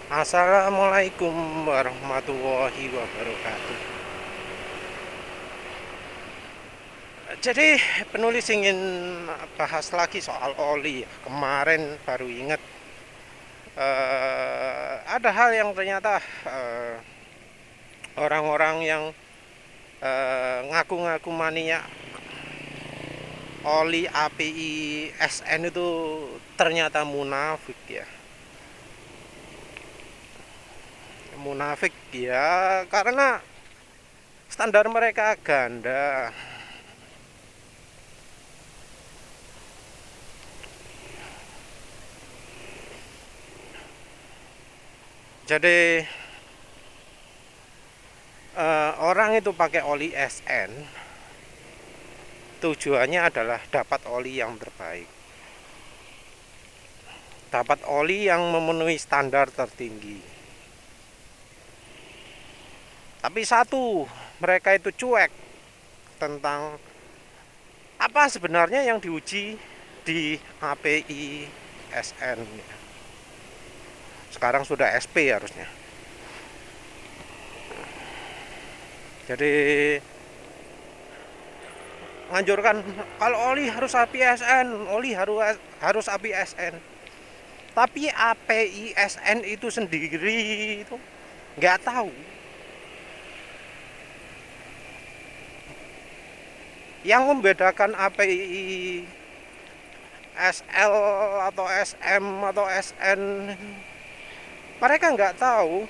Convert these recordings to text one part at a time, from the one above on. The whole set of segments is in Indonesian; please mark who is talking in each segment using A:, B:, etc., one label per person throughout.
A: Assalamualaikum warahmatullahi wabarakatuh. Jadi penulis ingin bahas lagi soal oli ya. Kemarin baru ingat ada hal yang ternyata orang-orang yang ngaku-ngaku mania oli API SN itu ternyata munafik ya. Munafik ya karena standar mereka ganda. Jadi orang itu pakai oli SN tujuannya adalah dapat oli yang terbaik, dapat oli yang memenuhi standar tertinggi. Tapi satu, mereka itu cuek tentang apa sebenarnya yang diuji di API SN. Sekarang sudah SP harusnya. Jadi menganjurkan kalau oli harus API SN, oli harus API SN. Tapi API SN itu sendiri itu nggak tahu. Yang membedakan API SL atau SM atau SN mereka nggak tahu.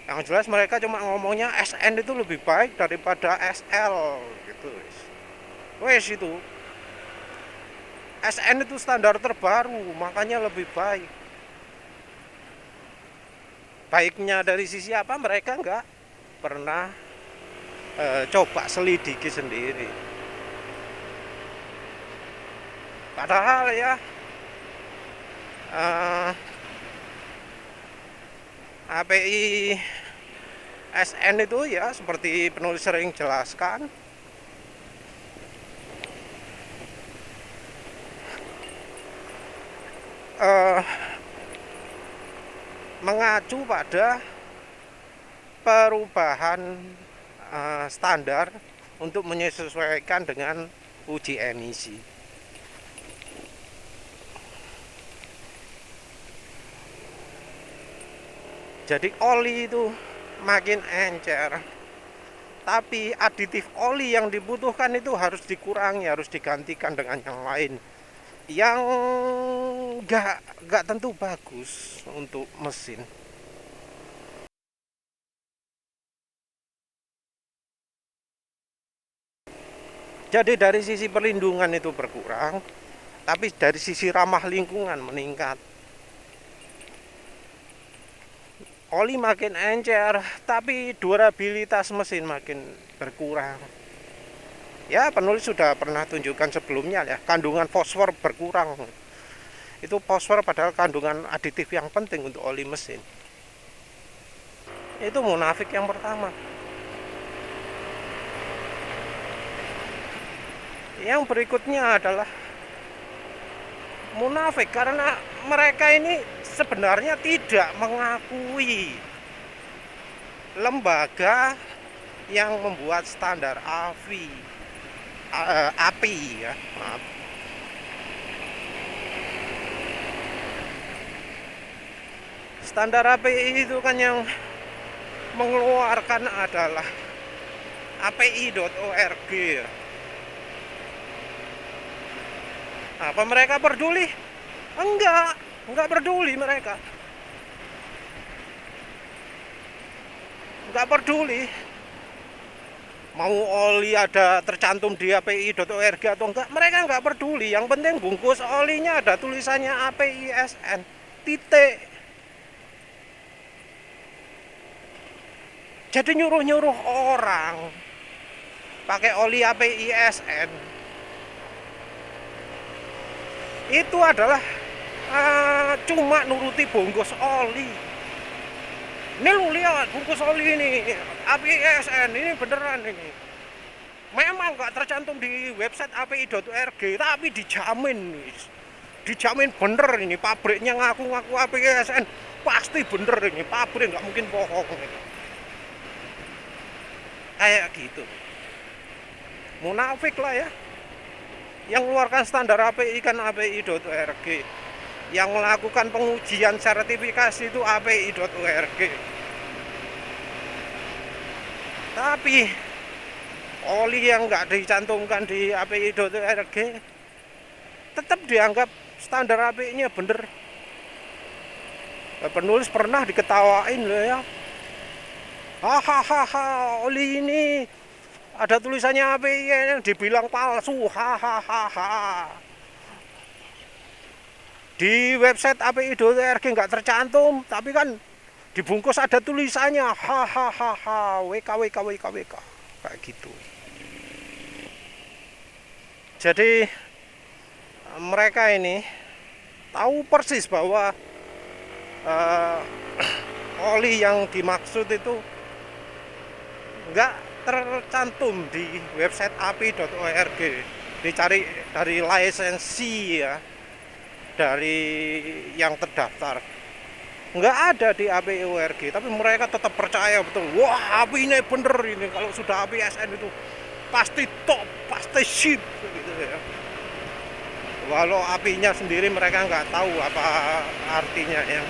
A: Yang jelas mereka cuma ngomongnya SN itu lebih baik daripada SL gitu. Wes itu SN itu standar terbaru, makanya lebih baik. Baiknya dari sisi apa mereka nggak pernah coba selidiki sendiri. Padahal ya API SN itu ya seperti penulis sering jelaskan mengacu pada perubahan standar untuk menyesuaikan dengan uji emisi. Jadi oli itu makin encer, tapi aditif oli yang dibutuhkan itu harus dikurangi, harus digantikan dengan yang lain yang nggak tentu bagus untuk mesin. Jadi dari sisi perlindungan itu berkurang, tapi dari sisi ramah lingkungan meningkat. Oli makin encer, tapi durabilitas mesin makin berkurang. Ya, penulis sudah pernah tunjukkan sebelumnya ya, kandungan fosfor berkurang. Itu fosfor padahal kandungan aditif yang penting untuk oli mesin. Itu munafik yang pertama. Yang berikutnya adalah munafik karena mereka ini sebenarnya tidak mengakui lembaga yang membuat standar API ya. Maaf. Standar API itu kan yang mengeluarkan adalah api.org ya. Apa mereka peduli? Enggak peduli mereka. Enggak peduli. Mau oli ada tercantum di api.org atau enggak, mereka enggak peduli. Yang penting bungkus olinya ada tulisannya API SN. Titik. Jadi nyuruh-nyuruh orang pakai oli API SN itu adalah cuma nuruti bungkus oli. Ini lu lihat bungkus oli ini API SN ini beneran ini. Memang nggak tercantum di website api.org, tapi dijamin dijamin bener ini, pabriknya ngaku-ngaku APSN, pasti bener ini, pabrik nggak mungkin bohong gitu. Kayak gitu, munafik lah ya. Yang mengeluarkan standar API kan API.org, yang melakukan pengujian sertifikasi itu API.org. Tapi oli yang nggak dicantumkan di API.org tetap dianggap standar API-nya bener. Penulis pernah diketawain loh ya, hahaha, oli ini ada tulisannya API yang dibilang palsu, hahaha. Di website API.org nggak tercantum, tapi kan dibungkus ada tulisannya, hahaha, WK, kayak gitu. Jadi mereka ini tahu persis bahwa oli yang dimaksud itu nggak tercantum di website api.org. Dicari dari lisensi ya, dari yang terdaftar, nggak ada di API.org, tapi mereka tetap percaya betul, wah API ini bener ini, kalau sudah APSN itu pasti top, pasti sip gitu ya. Walau apinya sendiri mereka nggak tahu apa artinya ya.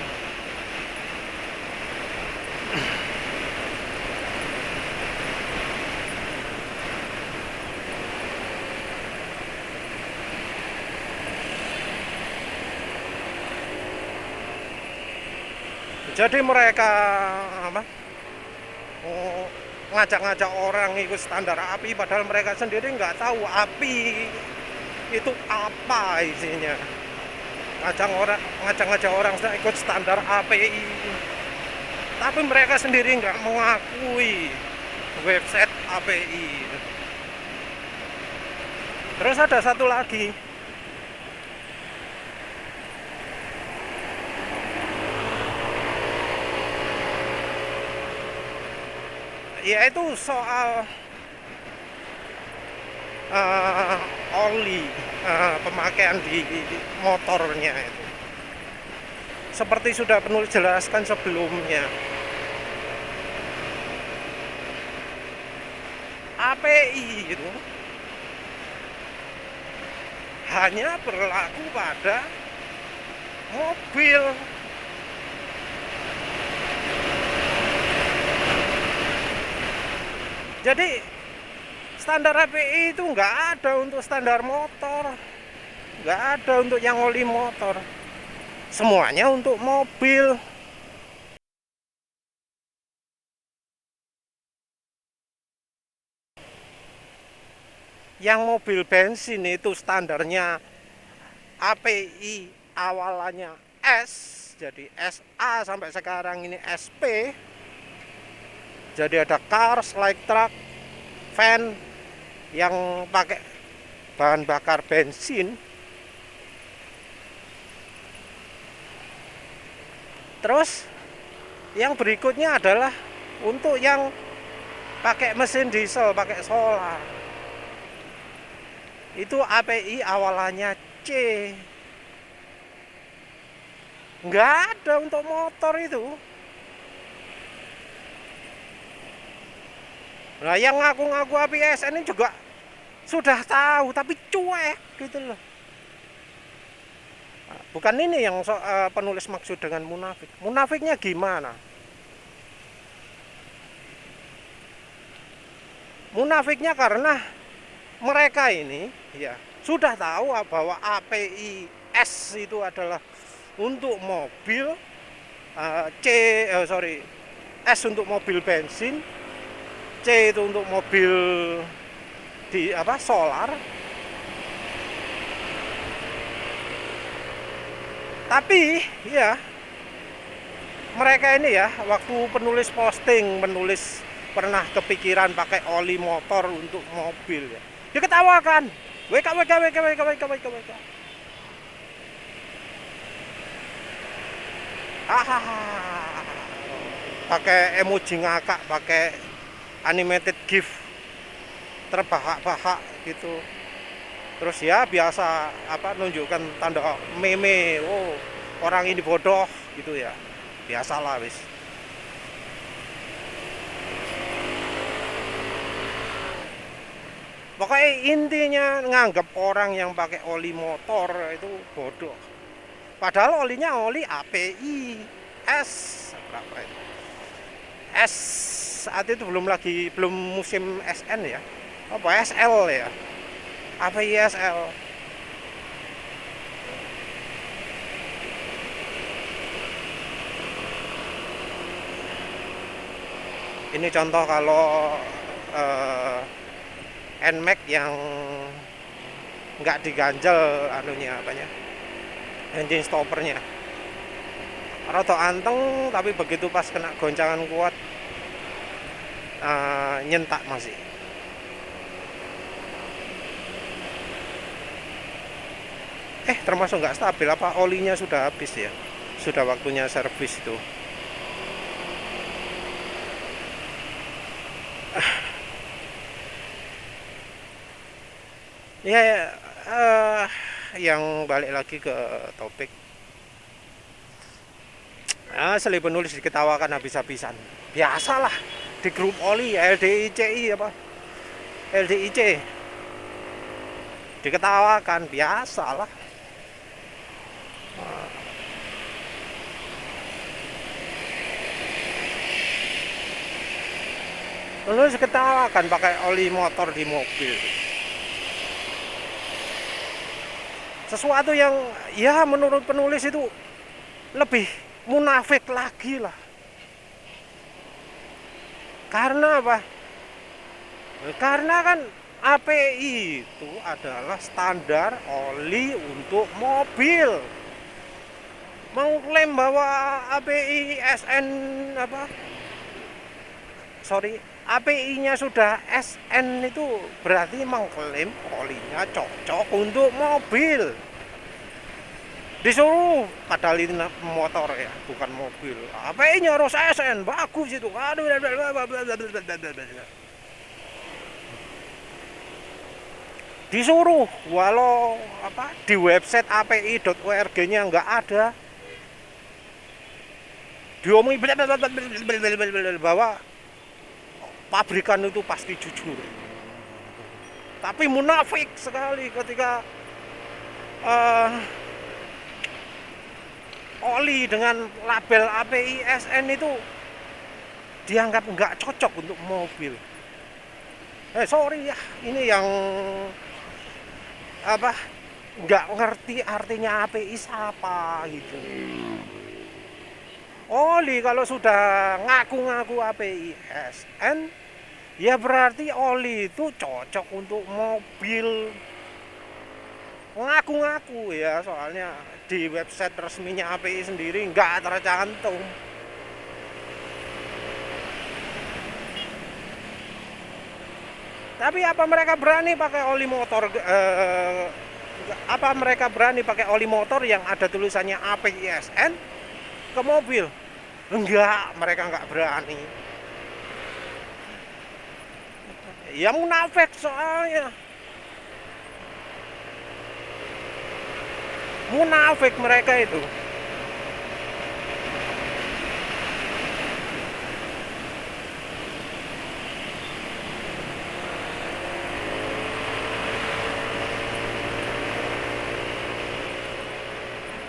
A: Jadi mereka apa, ngajak-ngajak orang ikut standar API, padahal mereka sendiri nggak tahu API itu apa isinya. Ngajak-ngajak orang ikut standar API, tapi mereka sendiri nggak mengakui website API. Terus ada satu lagi, yaitu soal oli pemakaian di motornya itu. Seperti sudah penulis jelaskan sebelumnya, API itu hanya berlaku pada mobil. Jadi standar API itu nggak ada untuk standar motor, nggak ada untuk yang oli motor, semuanya untuk mobil. Yang mobil bensin itu standarnya API awalannya S, jadi SA sampai sekarang ini SP. Jadi ada cars, light truck, van yang pakai bahan bakar bensin. Terus yang berikutnya adalah untuk yang pakai mesin diesel, pakai solar. Itu API awalannya C. Nggak ada untuk motor itu. Nah, yang ngaku-ngaku APSN ini juga sudah tahu, tapi cuek gitu loh. Bukan ini yang penulis maksud dengan munafik. Munafiknya gimana? Munafiknya karena mereka ini ya sudah tahu bahwa API S itu adalah untuk mobil, S untuk mobil bensin, C itu untuk mobil di solar. Tapi ya mereka ini ya, waktu penulis posting, menulis pernah kepikiran pakai oli motor untuk mobil ya, diketawakan. WK. Pakai emoji ngakak, pakai animated GIF terbahak-bahak gitu. Terus ya biasa apa nunjukkan tanda meme, oh orang ini bodoh gitu ya. Biasalah wis. Pokoknya intinya nganggap orang yang pakai oli motor itu bodoh. Padahal olinya oli API S berapa itu? S saat itu belum musim SN ya. Apa SL ya? API SL. Ini contoh kalau NMAX yang nggak diganjel anunya apanya, engine stoppernya, rada anteng tapi begitu pas kena goncangan kuat nyentak masih. Termasuk nggak stabil, apa olinya sudah habis ya, sudah waktunya servis itu. Ya, yang balik lagi ke topik, asli penulis diketawakan habis-habisan. Biasalah di grup oli LDICI apa LDIC diketawakan, biasalah. Penulis diketawakan pakai oli motor di mobil. Sesuatu yang ya menurut penulis itu lebih munafik lagi lah. Karena apa? Karena kan API itu adalah standar oli untuk mobil. Mau klaim bahwa API SN apa? Sorry, API-nya sudah SN itu berarti mengklaim olinya cocok untuk mobil. Disuruh, padahal ini motor ya, bukan mobil. API-nya harus SN, bagus itu. Aduh, disuruh, walau apa di website api.org-nya nggak ada. Diomongi bahwa pabrikan itu pasti jujur, tapi munafik sekali ketika oli dengan label API SN itu dianggap nggak cocok untuk mobil. Sorry ya, ini yang apa nggak ngerti artinya API siapa gitu. Oli kalau sudah ngaku-ngaku API SN, ya berarti oli itu cocok untuk mobil. Ngaku-ngaku ya, soalnya di website resminya API sendiri nggak tercantum. Tapi apa mereka berani pakai oli motor? Apa mereka berani pakai oli motor yang ada tulisannya API SN ke mobil? Enggak, mereka nggak berani. Ya munafik soalnya. Munafik mereka itu.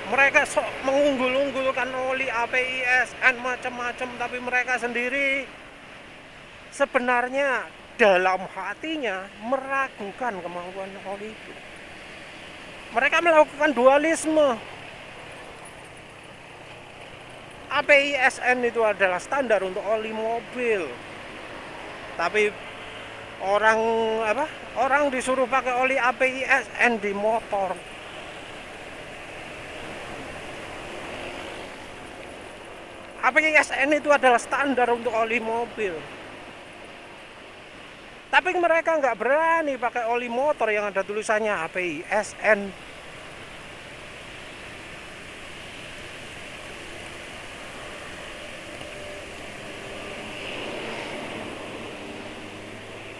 A: Mereka sok mengunggul-unggulkan oli API SN macam-macam, tapi mereka sendiri sebenarnya dalam hatinya meragukan kemampuan oli itu. Mereka melakukan dualisme. API SN itu adalah standar untuk oli mobil, tapi orang disuruh pakai oli API SN di motor. API SN itu adalah standar untuk oli mobil, tapi mereka nggak berani pakai oli motor yang ada tulisannya API SN.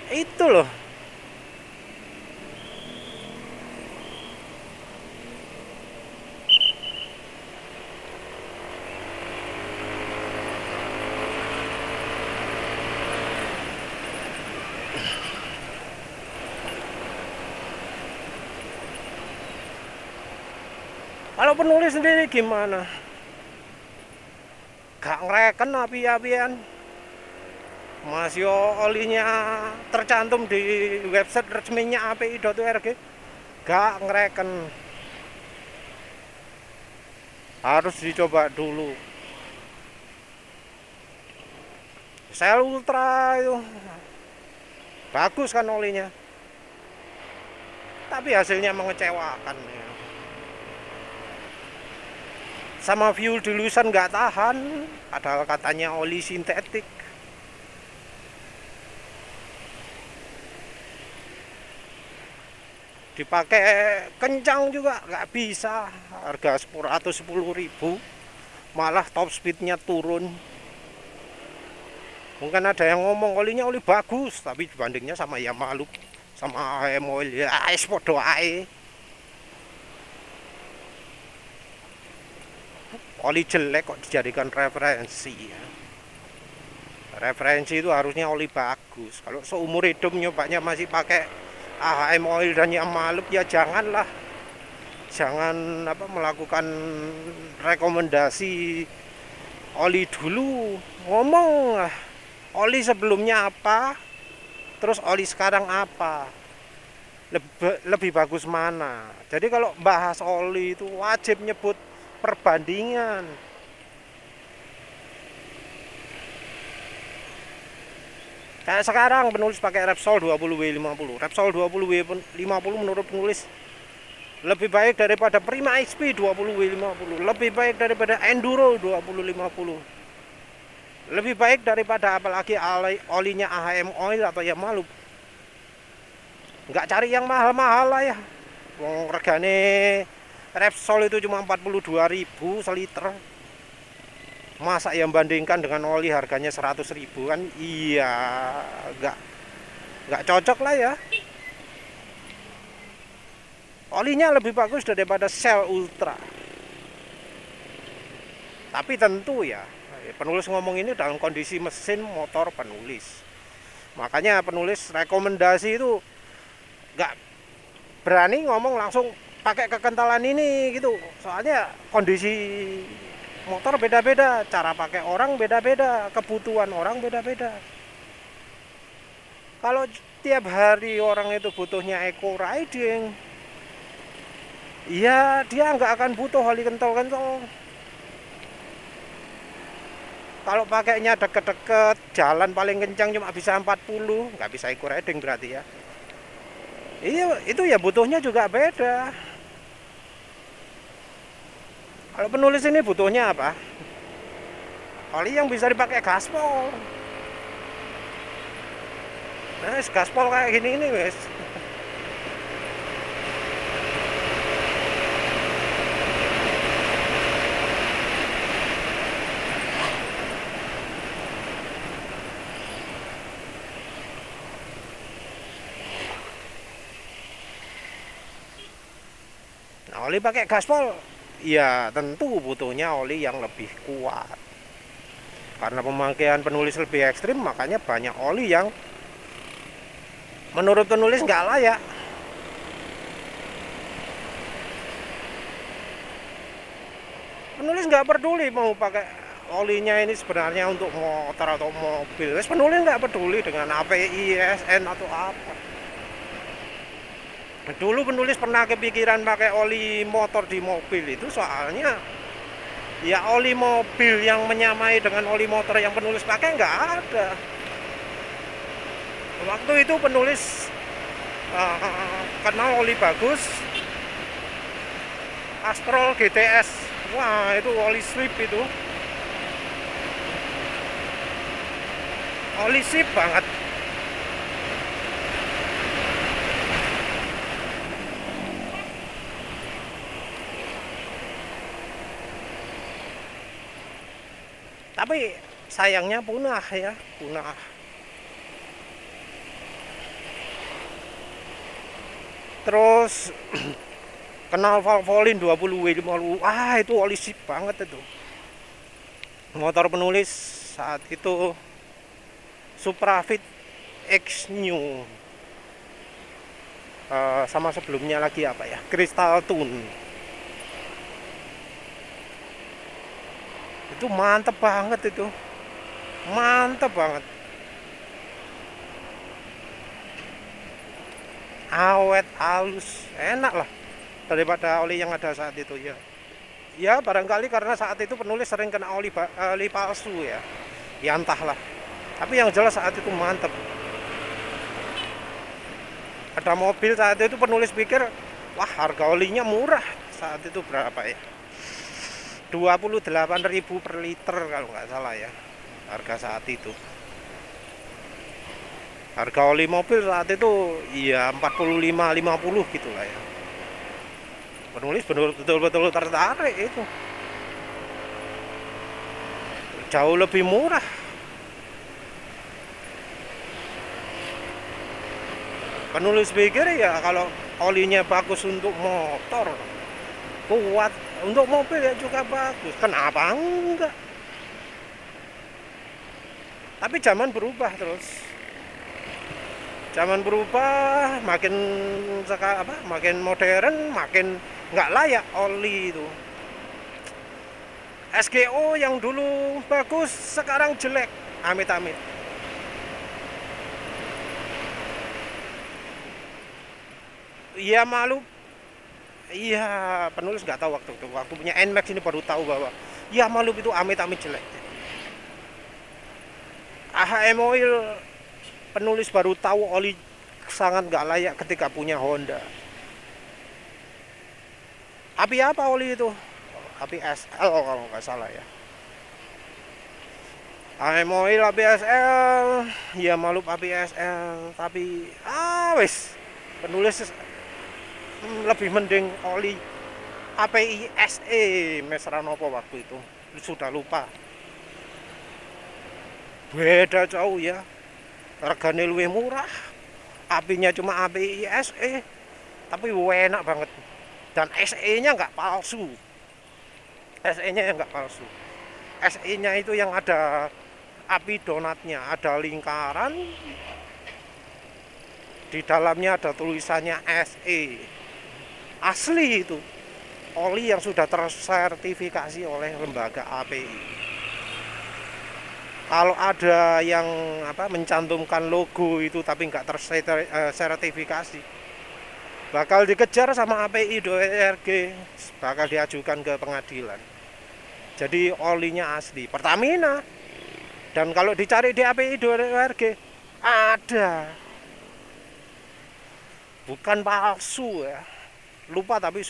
A: Itu loh. Kalau penulis sendiri gimana? Gak ngereken api-apian. Mas yo olinya tercantum di website resminya api.org. Gak ngereken. Harus dicoba dulu. Shell Ultra itu bagus kan olinya. Tapi hasilnya mengecewakan ya. Sama fuel dilution nggak tahan, padahal katanya oli sintetik. Dipakai kencang juga nggak bisa, harga 110.000, malah top speednya turun. Mungkin ada yang ngomong olinya oli bagus, tapi dibandingnya sama Yamaha sama HM Oil ya es podo ae. Oli jelek kok dijadikan referensi ya. Referensi itu harusnya oli bagus. Kalau seumur hidup nyobanya masih pakai HM Oil dan Yamaha ya janganlah. Jangan melakukan rekomendasi oli dulu. Ngomong lah, oli sebelumnya apa, terus oli sekarang apa, lebih bagus mana. Jadi kalau bahas oli itu wajib nyebut perbandingan. Kayak sekarang penulis pakai Repsol 20W50. Repsol 20W50 menurut penulis lebih baik daripada Prima XP 20W50, lebih baik daripada Enduro 2050, lebih baik daripada apalagi olinya AHM Oil atau Yamaha. Nggak cari yang mahal-mahal lah ya. Wong regane Repsol itu cuma 42.000 seliter. Masa yang bandingkan dengan oli harganya 100.000 kan? Iya, nggak cocok lah ya. Olinya lebih bagus daripada Shell Ultra. Tapi tentu ya, penulis ngomong ini dalam kondisi mesin motor penulis. Makanya penulis rekomendasi itu nggak berani ngomong langsung pakai kekentalan ini gitu. Soalnya kondisi motor beda-beda, cara pakai orang beda-beda, kebutuhan orang beda-beda. Kalau tiap hari orang itu butuhnya eco riding, ya dia nggak akan butuh oli kental-kental. Kalau pakainya deket-deket, jalan paling kencang cuma bisa 40, nggak bisa eco riding berarti ya. Iya, itu ya butuhnya juga beda. Kalau penulis ini butuhnya apa? Oli yang bisa dipakai gaspol. Nah, gaspol kayak gini ini wes. Nah, oli pakai gaspol, ya tentu butuhnya oli yang lebih kuat. Karena pemakaian penulis lebih ekstrim, makanya banyak oli yang menurut penulis nggak layak. Penulis nggak peduli mau pakai olinya ini sebenarnya untuk motor atau mobil. Penulis nggak peduli dengan API, SN atau apa. Dulu penulis pernah kepikiran pakai oli motor di mobil itu soalnya ya oli mobil yang menyamai dengan oli motor yang penulis pakai nggak ada. Waktu itu penulis kenal oli bagus, Astrol GTS. Wah, itu oli slip itu. Oli sip banget. Tapi sayangnya punah ya, punah. Terus kenal Valvoline 20W50. Itu oli sip banget itu. Motor penulis saat itu Suprafit X New. Sama sebelumnya lagi apa ya? Crystal Tune. Itu mantep banget itu. Mantep banget. Awet, halus, enak lah daripada oli yang ada saat itu ya. Ya barangkali karena saat itu penulis sering kena oli palsu ya. Ya entahlah. Tapi yang jelas saat itu mantep. Ada mobil saat itu penulis pikir, wah harga olinya murah. Saat itu berapa ya? 28.000 per liter kalau nggak salah ya. Harga saat itu. Harga oli mobil saat itu ya 45-50 gitulah ya. Penulis betul-betul tertarik itu. Jauh lebih murah. Penulis pikir ya kalau olinya bagus untuk motor, kuat untuk mobil ya juga bagus. Kenapa enggak? Tapi zaman berubah terus. Zaman berubah, makin modern, makin nggak layak oli itu. SGO yang dulu bagus sekarang jelek, amit-amit. Iya malu. Iya, penulis nggak tahu waktu itu. Waktu punya Nmax ini baru tahu bahwa ya malu itu amit-amit jelek. AHM Oil penulis baru tahu oli sangat nggak layak ketika punya Honda. Api apa oli itu? Api SL kalau nggak salah ya. AHM Oil api SL, ya malu api SL, tapi wes penulis lebih mending oli API SE Mesranopo waktu itu. Sudah lupa. Beda jauh ya. Harganya lebih murah. Apinya cuma API SE, tapi enak banget. Dan SE-nya nggak palsu. SE-nya nggak palsu. SE-nya itu yang ada api donatnya, ada lingkaran, di dalamnya ada tulisannya SE. Asli itu oli yang sudah tersertifikasi oleh lembaga API. Kalau ada yang mencantumkan logo itu tapi nggak tersertifikasi, bakal dikejar sama API.org, bakal diajukan ke pengadilan. Jadi olinya asli Pertamina. Dan kalau dicari di API.org ada, bukan palsu ya. Lupa tapi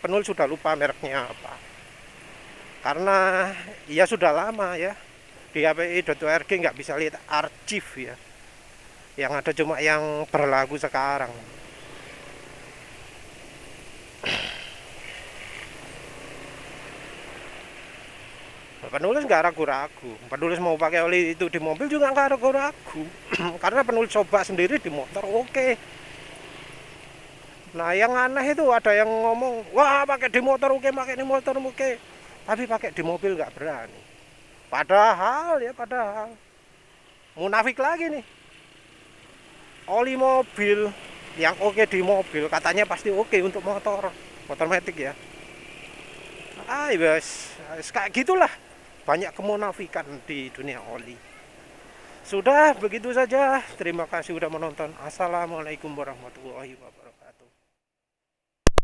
A: penulis sudah lupa mereknya apa. Karena ya sudah lama ya. Di API.org nggak bisa lihat arsip ya. Yang ada cuma yang berlaku sekarang. Penulis nggak ragu-ragu. Penulis mau pakai oli itu di mobil juga nggak ragu-ragu. Karena penulis coba sendiri di motor oke. Nah yang aneh itu ada yang ngomong, wah pakai di motor oke, pakai di motor oke, tapi pakai di mobil nggak berani. Padahal munafik lagi nih. Oli mobil yang oke di mobil katanya pasti oke untuk motor matic ya. Bos, kayak gitulah. Banyak kemunafikan di dunia oli. Sudah begitu saja. Terima kasih sudah menonton. Assalamualaikum warahmatullahi wabarakatuh.